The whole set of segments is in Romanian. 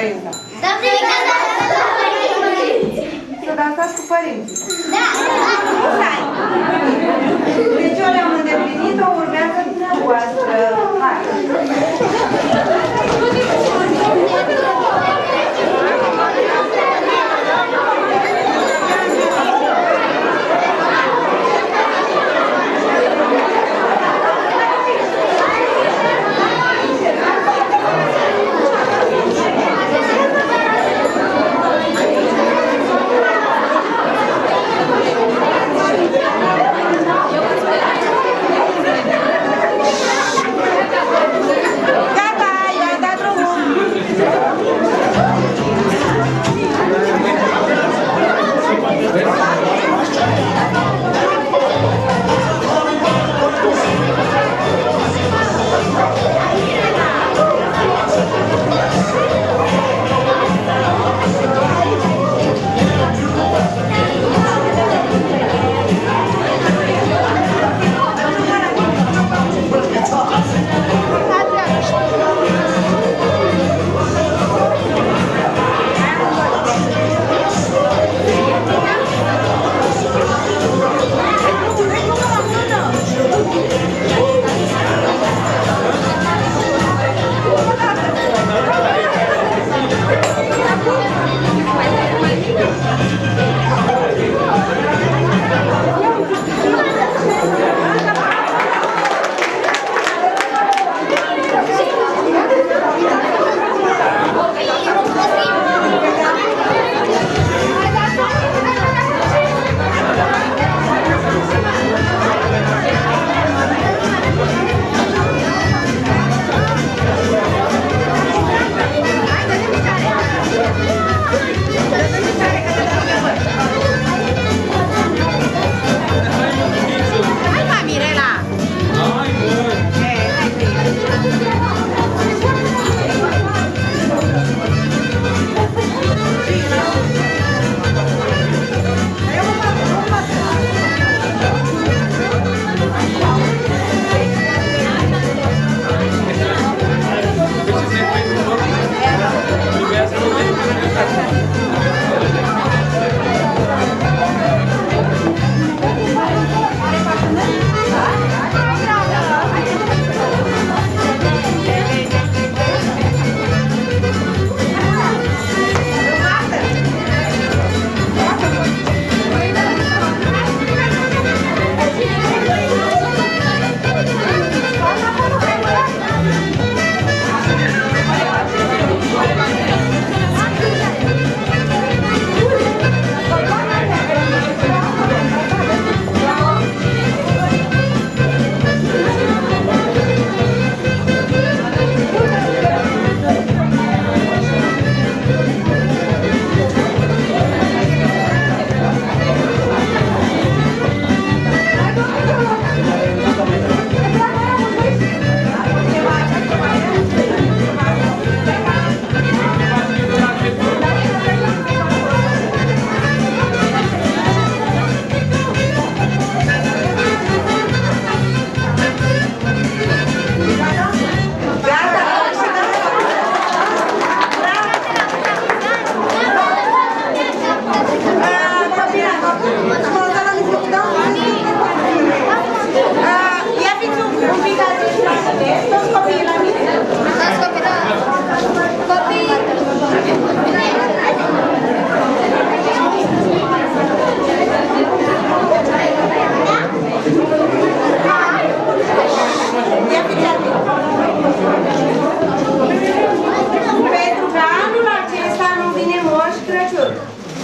părința. Să dansați cu părinții. Da! Deci eu le-am îndeplinit-o, urmează dumneavoastră. Hai!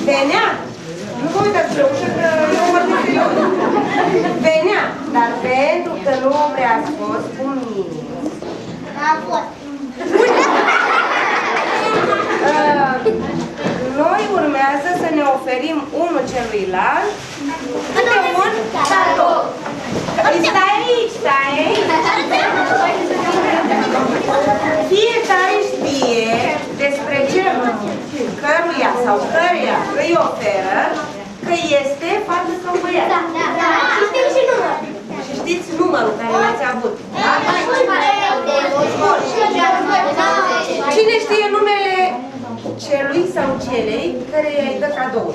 Venea, nu vă uitați pe ușă că eu mă serios. Venea, dar pentru că nu prea ați fost cu mine. A fost. Noi urmează să ne oferim unul celuilalt câte un cadou. Stai aici, stai aici. Fiecare știe despre ce căruia sau căruia îi oferă că este fată sau băiat. Da. Și știți și numărul. Și știți numărul care l-ați avut. Da? Bun. Cine știe numele care îi dă cadou?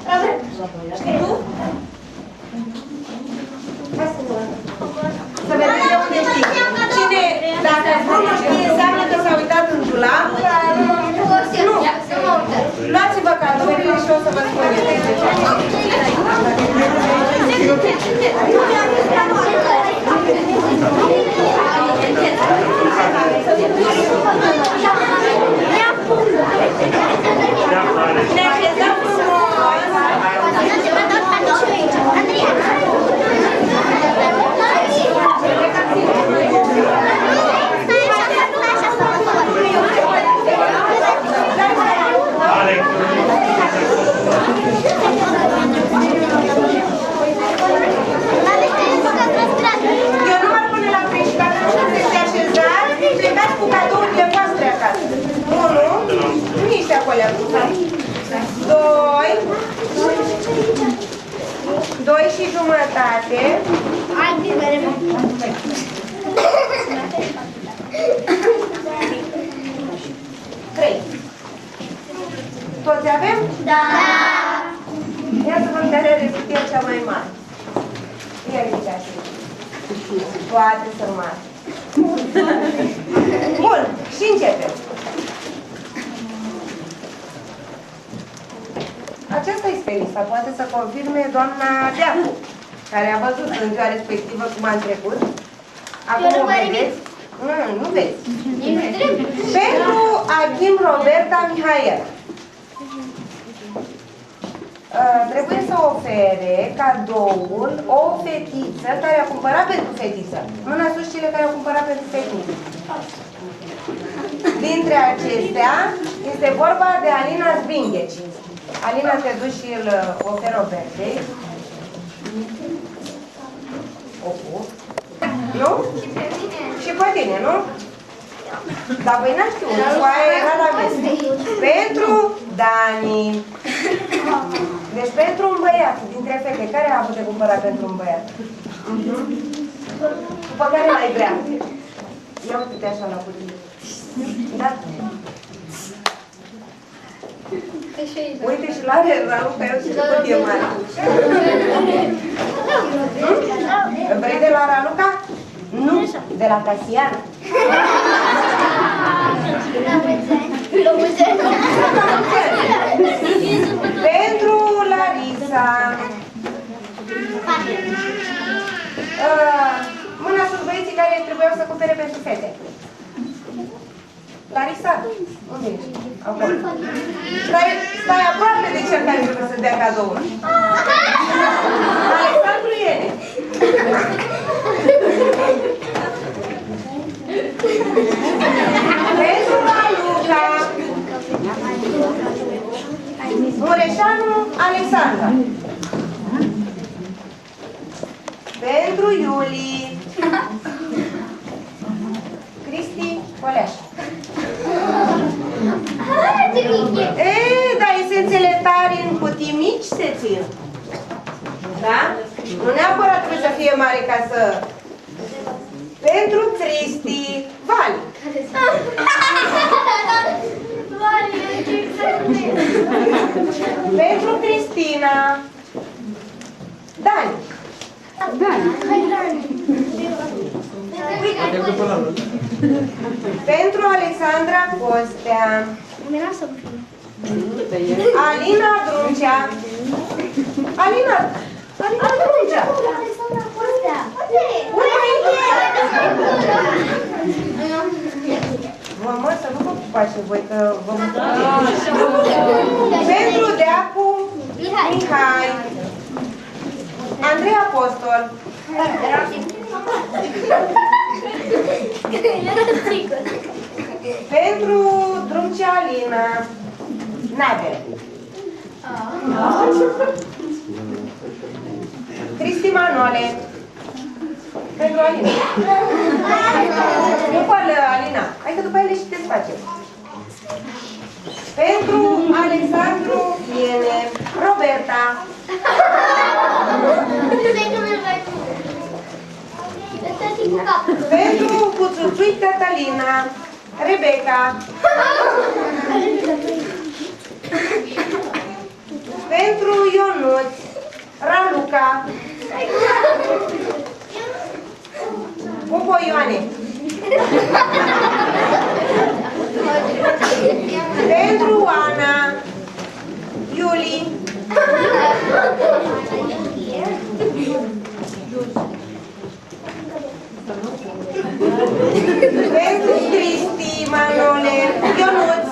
Robert. Știi tu? Hai să vedem de unde știi. Cine, dacă nu știe, înseamnă că s-a uitat în dulap. Nu. Luați-vă cadourile și o să vă spun de ne așezăm eu nu mă pune la preș, dacă nu sunteți așezați, plecați cu cadourile voastre acasă. 1, nici de acolo. 2 și jumătate. 3. Toți avem? Da. Ia să vă care are cutia cea mai mare. Ia aici așa. Poate să mare. Bun, și începem. Aceasta este lista. Poate să confirme doamna Deacu, care a văzut în ziua respectivă cum a trecut. Acum o vedeți? Nu vezi. Pentru Achim Roberta Mihaela. Trebuie să ofere cadoul o fetiță care a cumpărat pentru fetiță. Mâna sus cele care au cumpărat pentru fetiță. Dintre acestea este vorba de Alina Zbingheci. Alina, te duci și îl oferă Robertei. Nu? Și pe tine, nu? Dar voi n-ați știut, foaia era la mese. Pentru Dani. Deci pentru un băiat, dintre fete, care a avut de cumpărat pentru un băiat? După care l-ai vrea. Ia uite așa la cutie. Da? Uite și la Raluca, eu și de cutie mare. Vrei de la Raluca? Nu, de la Casian. Pentru Larisa. Mâna sus băieții care trebuiau să cumpere pentru fete. Larisa, unde ești? Acolo. Stai aproape de cel care trebuie să dea cadoul. Alexandru Iene. Pentru Raluca. Mureșanu Alexandra. Pentru Iuli. Cristi Coleașa. Dar esențele tari în cutii mici se țin. Da? Nu neapărat trebuie să fie mare ca să... Pentru Cristi Vali. Pentru Cristina Dani. Pentru Alexandra Costea. Alina Druncea. Alina Druncea. Mă, să nu vă pupați voi, că vă mulțumesc. Pentru Deacu Mihai. Andrei Apostol. Pentru Druncea Alina Nader. Cristi Manole. Pentru Alina. După Alina. Hai că după ele și te facem. Pentru Alexandru Iene. Roberta. Pentru Cuțuțui Catalina. Rebecca. Pentru Ionuț, Raluca, Popo Ioane. Pentru Ana, Iuli. Pentru Cristi, Manole, Ionuț.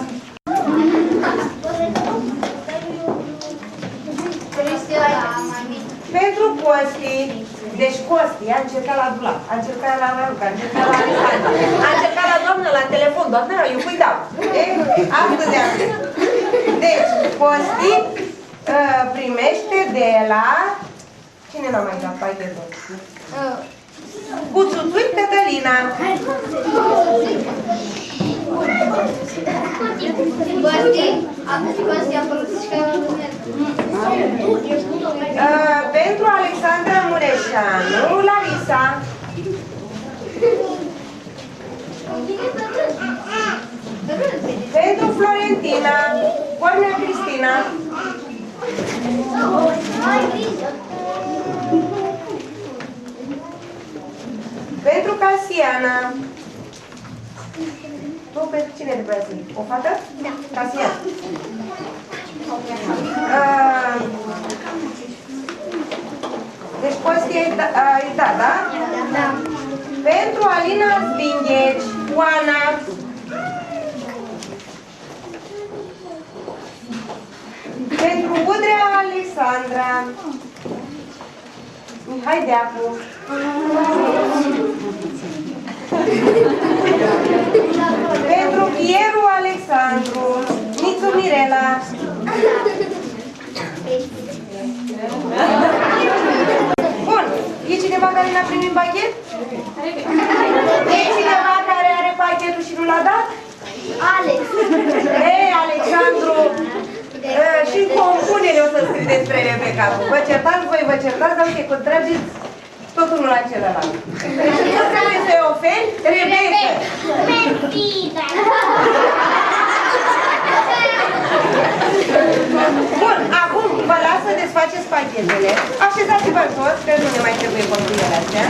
Pentru Costi, deci Costi, a încercat la Dula, a încercat la Raluca, a încercat la Alexandra, a încercat la doamnă la telefon, doamnă, eu cui dau. Astăzi am zis. Deci, Costi primește de la... Cine n-a mai dat pachetul? Cuțuțui Cătălina. Pentru Alexandra Mureșanu, Larisa. Pentru Florentina, Cornea Cristina. Pentru Casiana. Tu pentru cine trebuia să zici? O fată? Da. Casiana. Deci Costi ai dat, da? Da. Pentru Alina Zbingheci, Oana. Pentru Udrea Alexandra, Mihai Deacu. Pentru Pieru Alexandru, Nițu Mirela. Bun, e cineva care n-a primit pachet? E cineva care are pachetul și nu l-a dat? Alex. Ei, Alexandru. Și în compunere o să scrie despre Rebecca. Vă certați, voi vă certați, dar uite, cu trageți tot unul la celălalt. Deci nu trebuie să-i oferi Rebecca. Bun, acum vă las să desfaceți pachetele. Așezați-vă toți, că nu ne mai trebuie copilele astea.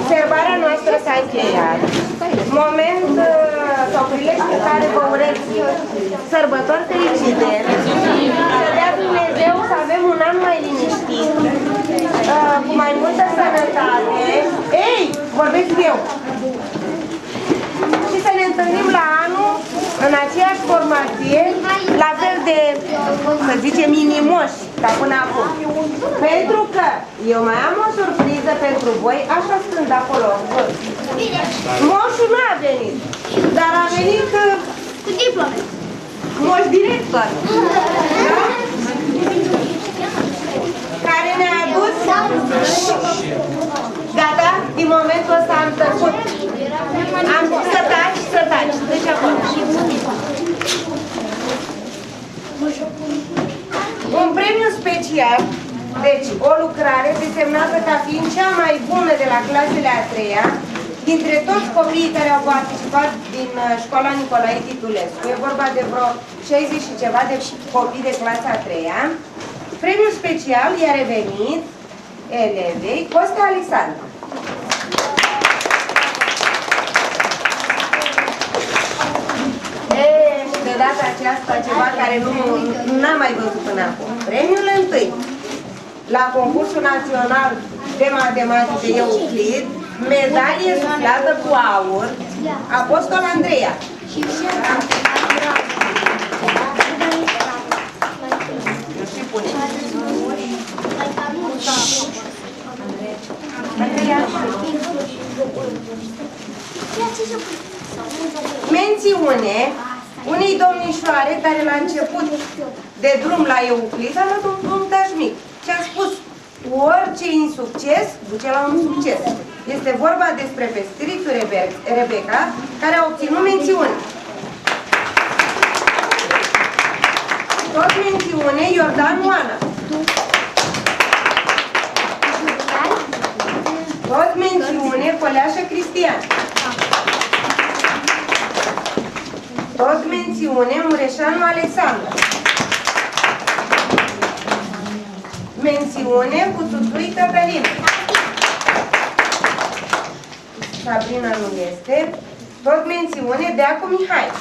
Observarea noastră s-a încheiat. Moment sau prilej pe care vă urez sărbători fericite. Să dea Dumnezeu să avem un an mai liniștit, cu mai multă sănătate. Ei, vorbesc eu! Și să ne întâlnim la anul în aceeași formație, la fel de, să zicem, inimoși. ca până acum. Pentru că eu mai am o surpriză pentru voi, așa stând acolo. Bine. Moșul nu a venit, dar a venit Cu diplome. moș director. Da? Care ne-a adus... Gata? Din momentul ăsta am tăcut. Am spus să taci, să taci. Deci acolo. Un premiu special, deci o lucrare desemnată ca fiind cea mai bună de la clasele a 3-a dintre toți copiii care au participat din școala Nicolae Titulescu. E vorba de vreo 60 și ceva de copii de clasa a 3-a. Premiul special i-a revenit elevei Costa Alexandru. Și de data aceasta ceva care nu am mai văzut până acum. Premiul întâi la concursul național de matematică Euclid, medalie suflată cu aur, Apostol Andreea. Și pune. Mențiune unei domnișoare care la început de drum la Euclid a luat un punctaj mic și a spus: orice insucces duce la un succes. Este vorba despre pestrițul Rebecca, care a obținut mențiune. Tot mențiune Iordan Oana. Tot mențiune Coleașă Cristian. Tot mențiune Mureșanu Alexandru. Mențiune Cuțutui Cătălin. Sabrina nu este. Tot mențiune Deacu Mihai.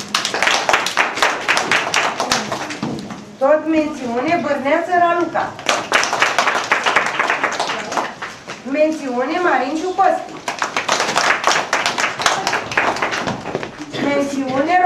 Tot mențiune Bărneață Raluca. Mențiune Marinciu Costi. Mențiune